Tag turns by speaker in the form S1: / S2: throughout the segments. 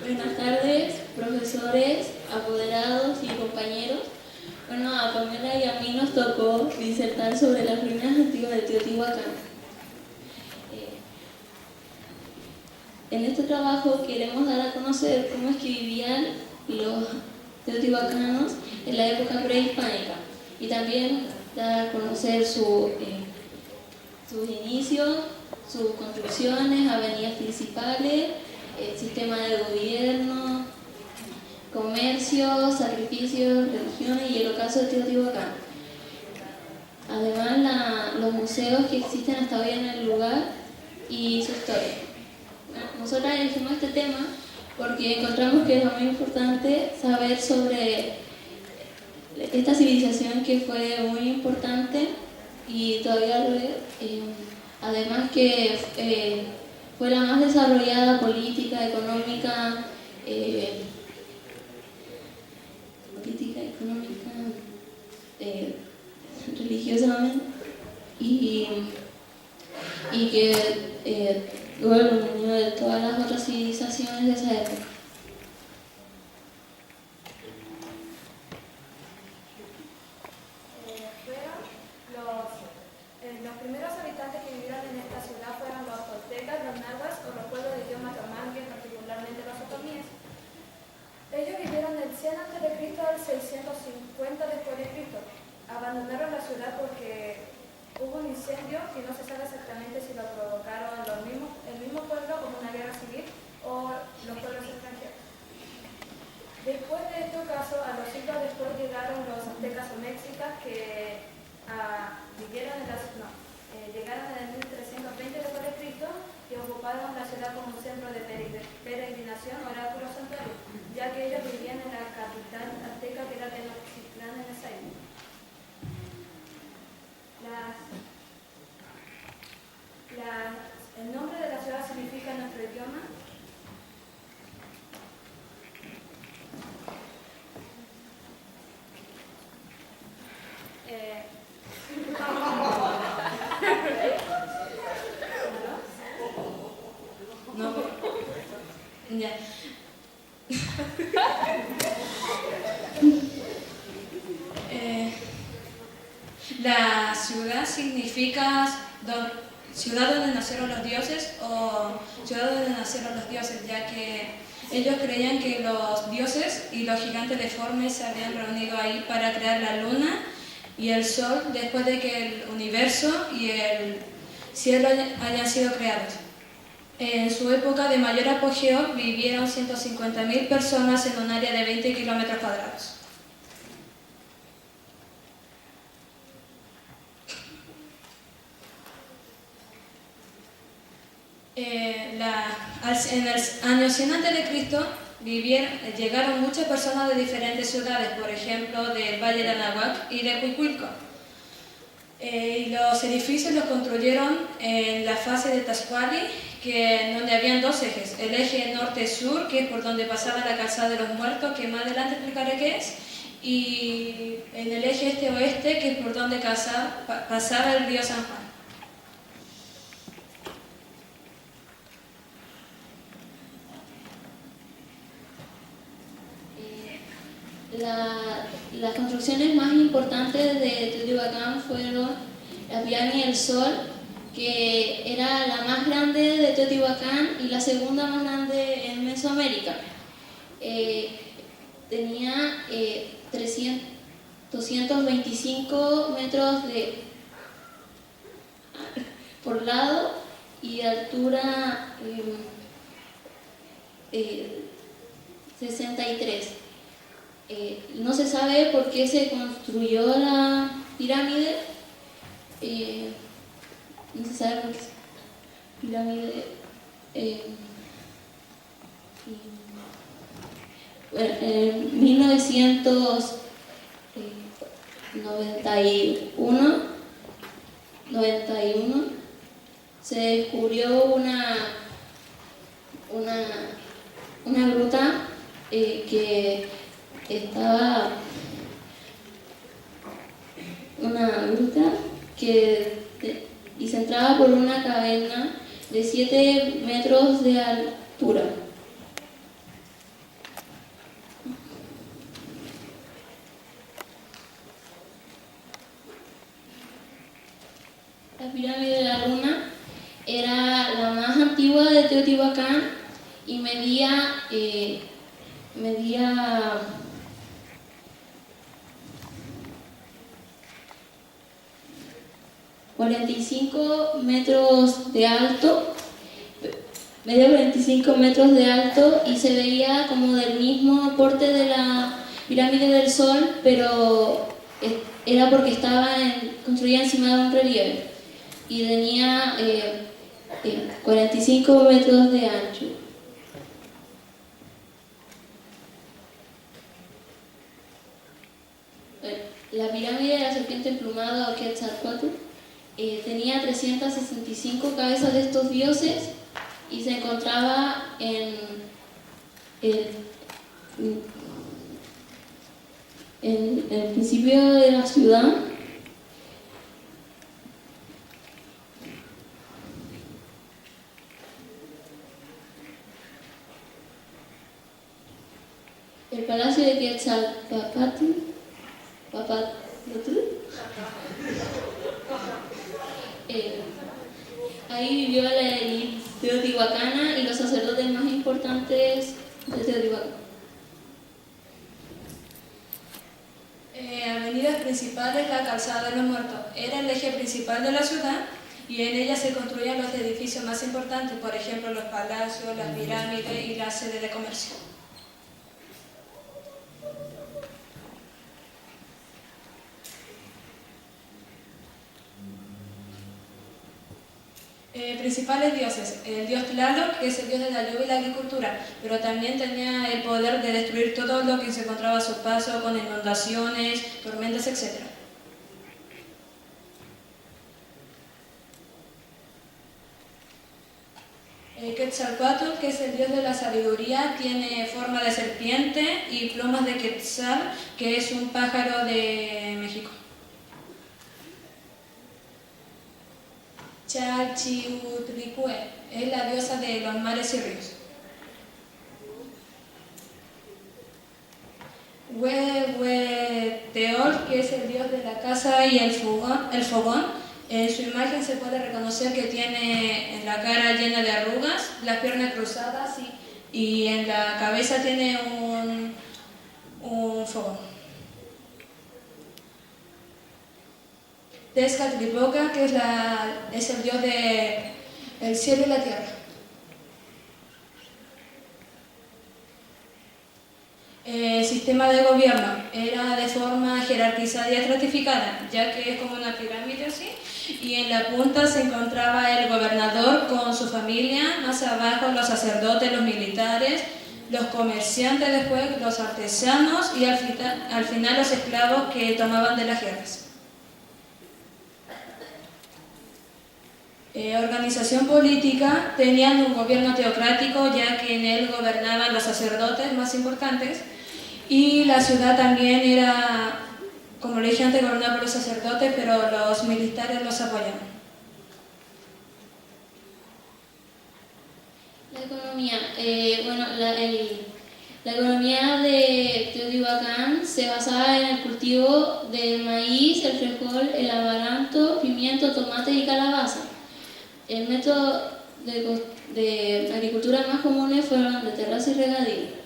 S1: Buenas tardes, profesores, apoderados y compañeros. Bueno, a Pamela y a mí nos tocó disertar sobre las ruinas antiguas de Teotihuacán. En este trabajo queremos dar a conocer cómo es que vivían los teotihuacanos en la época prehispánica y también dar a conocer sus inicios, sus construcciones, avenidas principales, el sistema de gobierno, comercio, sacrificios, religiones y el ocaso de Teotihuacán. Además, los museos que existen hasta hoy en el lugar y su historia. Nosotras elegimos este tema porque encontramos que es lo más importante saber sobre esta civilización que fue muy importante y todavía lo es. Además que fue la más desarrollada política, económica, religiosamente y que tuvo el dominio de todas las otras civilizaciones de esa época.
S2: Los primeros habitantes que vivieron en esta ciudad fueron los toltecas, los nahuas o los pueblos de idioma romangue, particularmente los otomíes. Ellos vivieron del 100 a.C. al 650 d.C. Abandonaron la ciudad porque hubo un incendio y no se sabe exactamente si lo provocaron el mismo pueblo como una guerra civil o los pueblos extranjeros. Después de este caso, a los siglos después llegaron los aztecas o mexicas que llegaron en el 1320 d.C. y ocuparon la ciudad como un centro de peregrinación, oráculo santuario, ya que ellos vivían en la capital azteca que era Tenochtitlán en esa época. El nombre de la ciudad significa en nuestro idioma
S1: Ya.
S3: La ciudad significa ciudad donde nacieron los dioses o ciudad donde nacieron los dioses, ya que ellos creían que los dioses y los gigantes deformes se habían reunido ahí para crear la luna y el sol después de que el universo y el cielo hayan sido creados. En su época de mayor apogeo vivieron 150.000 personas en un área de 20 kilómetros cuadrados. En el año 100 a.C. llegaron muchas personas de diferentes ciudades, por ejemplo, del Valle de Anahuac y de Cuicuilco. Y los edificios los construyeron en la fase de Tascuali, donde habían dos ejes, el eje norte-sur, que es por donde pasaba la calzada de los muertos, que más adelante explicaré qué es, y en el eje este-oeste, que es por donde pasaba el río San Juan.
S1: Las construcciones más importantes de Teotihuacán fueron la pirámide del Sol, que era la más grande de Teotihuacán y la segunda más grande en Mesoamérica. Tenía 225 metros por lado y de altura 63. No se sabe por qué se construyó la pirámide. No se sabe por qué pirámide. En 1991 se descubrió una gruta que estaba y se entraba por una caverna de 7 metros de altura. era la más antigua de Teotihuacán y medía 45 metros de alto, medio 45 metros de alto, y se veía como del mismo porte de la pirámide del Sol, pero era porque estaba construida encima de un relieve y tenía 45 metros de ancho. La pirámide de la serpiente emplumada o Quetzalcóatl tenía 365 cabezas de estos dioses y se encontraba en el principio de la ciudad. El palacio de Quetzalcóatl, ahí vivió la élite teotihuacana y los sacerdotes más importantes de Teotihuacán.
S3: Avenidas principales, la calzada de los muertos. Era el eje principal de la ciudad y en ella se construían los edificios más importantes, por ejemplo los palacios, las pirámides y la sede de comercio. Principales dioses, el dios Tlaloc, que es el dios de la lluvia y la agricultura, pero también tenía el poder de destruir todo lo que se encontraba a su paso, con inundaciones, tormentas, etc. Quetzalcóatl, que es el dios de la sabiduría, tiene forma de serpiente y plumas de quetzal, que es un pájaro de México. Chalchiuhtlicue es la diosa de los mares y ríos. Huehueteotl, que es el dios de la casa y el fogón. En su imagen se puede reconocer que tiene la cara llena de arrugas, las piernas cruzadas y en la cabeza tiene un fogón. Tezcatlipoca, que es el dios del cielo y la tierra. Sistema de gobierno era de forma jerarquizada y estratificada, ya que es como una pirámide así, y en la punta se encontraba el gobernador con su familia, más abajo los sacerdotes, los militares, los comerciantes, después los artesanos y al final los esclavos que tomaban de las guerras. Organización política, tenían un gobierno teocrático, ya que en él gobernaban los sacerdotes más importantes, y la ciudad también era, como le dije antes, gobernada por los sacerdotes, pero los militares los apoyaban.
S1: La economía, la economía de Teotihuacán se basaba en el cultivo del maíz, el frijol, el amaranto, pimiento, tomate y calabaza. El método de agricultura más comunes fueron de terraza y regadío.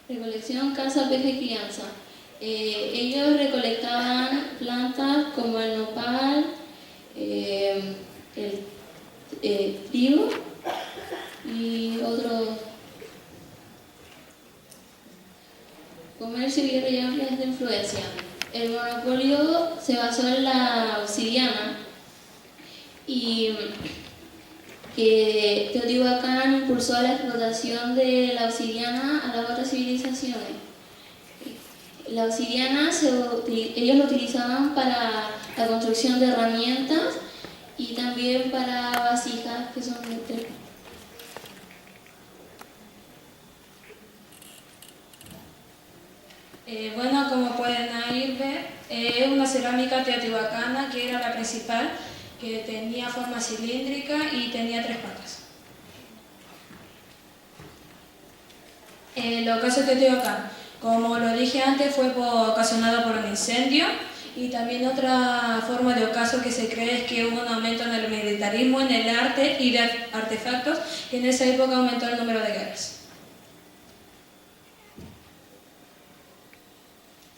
S1: Recolección, caza, pesca y crianza. Ellos recolectaban plantas como el nopal, el trigo y otros. Comercio y áreas de influencia. El monopolio se basó en la obsidiana y que Teotihuacán impulsó la explotación de la obsidiana a las otras civilizaciones. La obsidiana ellos lo utilizaban para la construcción de herramientas y también para vasijas que son
S3: Bueno, como pueden ahí ver, es una cerámica teotihuacana que era la principal, que tenía forma cilíndrica y tenía 3 patas. El ocaso de Teotihuacán, como lo dije antes, fue ocasionado por un incendio Y también otra forma de ocaso que se cree es que hubo un aumento en el militarismo, en el arte y de artefactos, y en esa época aumentó el número de guerras.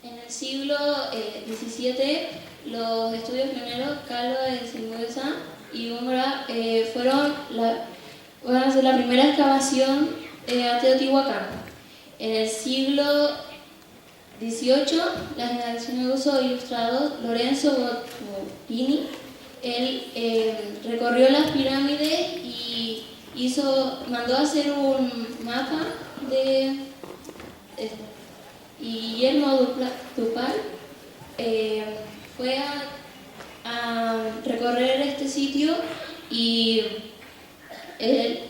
S1: En el siglo XVII, los estudios pioneros Calvo de Singüesa y Umbra fueron a ser la primera excavación a Teotihuacán. En el siglo XVIII, la generación de uso ilustrado Lorenzo Bottini, él recorrió las pirámides y mandó a hacer un mapa de esto. Y Guillermo Dupal fue a recorrer este sitio y él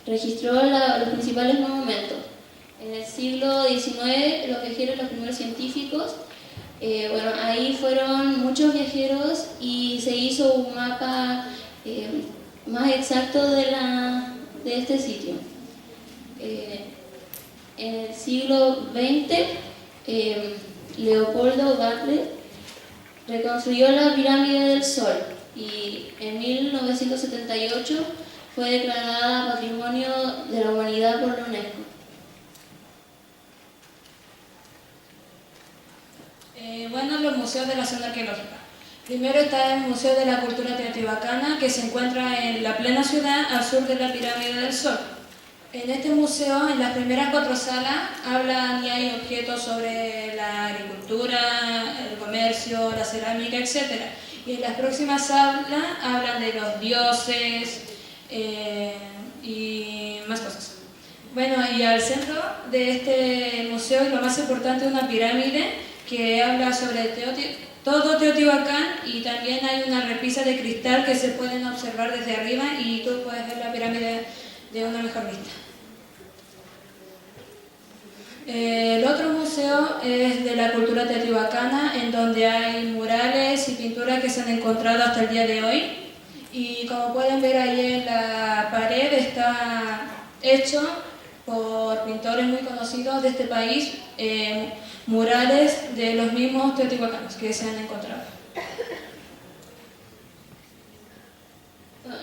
S1: registró los principales monumentos. En el siglo XIX, los viajeros, los primeros científicos, ahí fueron muchos viajeros y se hizo un mapa más exacto de este sitio. En el siglo XX, Leopoldo Bartlett reconstruyó la pirámide del Sol y en 1978 fue declarada Patrimonio de la Humanidad por la UNESCO.
S3: Los museos de la zona arqueológica. Primero está el Museo de la Cultura Teotihuacana, que se encuentra en la plena ciudad al sur de la Pirámide del Sol. En este museo, en las primeras 4 salas, hablan y hay objetos sobre la agricultura, el comercio, la cerámica, etc. Y en las próximas salas hablan de los dioses y más cosas. Y al centro de este museo, y lo más importante, una pirámide que habla sobre todo Teotihuacán, y también hay una repisa de cristal que se pueden observar desde arriba y tú puedes ver la pirámide de una mejor vista. El otro museo es de la cultura teotihuacana, en donde hay murales y pinturas que se han encontrado hasta el día de hoy. Y como pueden ver ahí en la pared, está hecho por pintores muy conocidos de este país, murales de los mismos teotihuacanos que se han encontrado.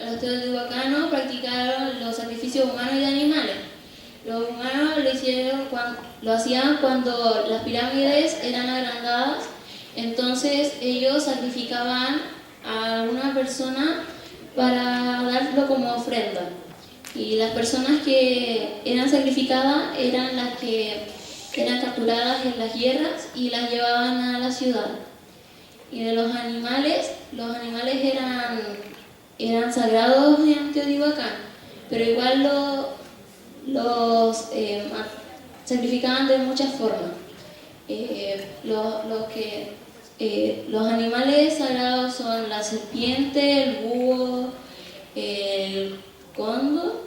S1: Los teotihuacanos practicaron los sacrificios humanos y de animales. Los humanos lo hacían cuando las pirámides eran agrandadas, entonces ellos sacrificaban a alguna persona para darlo como ofrenda. Y las personas que eran sacrificadas eran las que eran capturadas en las guerras y las llevaban a la ciudad. Y de los animales eran sagrados en Teotihuacán, pero igual los sacrificaban de muchas formas. Los animales sagrados son la serpiente, el búho, el cóndor,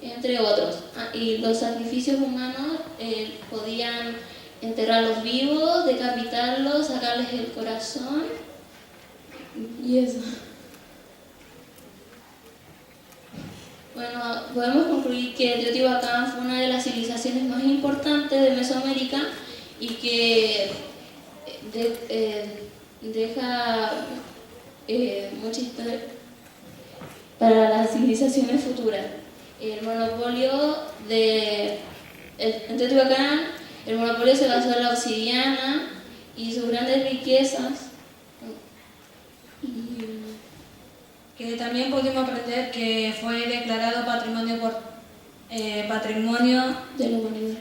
S1: entre otros. Y los sacrificios humanos podían enterrarlos vivos, decapitarlos, sacarles el corazón y eso. Podemos concluir que Teotihuacán fue una de las civilizaciones más importantes de Mesoamérica y que deja mucha historia para las civilizaciones futuras. El monopolio en Teotihuacán, el monopolio se basó en la obsidiana y sus grandes riquezas.
S3: Que también pudimos aprender que fue declarado Patrimonio de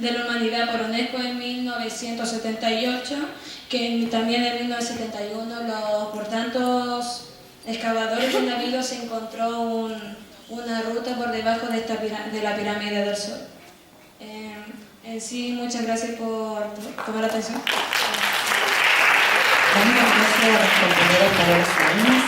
S3: la Humanidad por UNESCO en 1978, que también en 1971 por tantos excavadores que han habido se encontró una ruta por debajo de la Pirámide del Sol. En sí, muchas gracias por tomar atención.
S4: Damos las gracias a las compañeras Carol Salinas,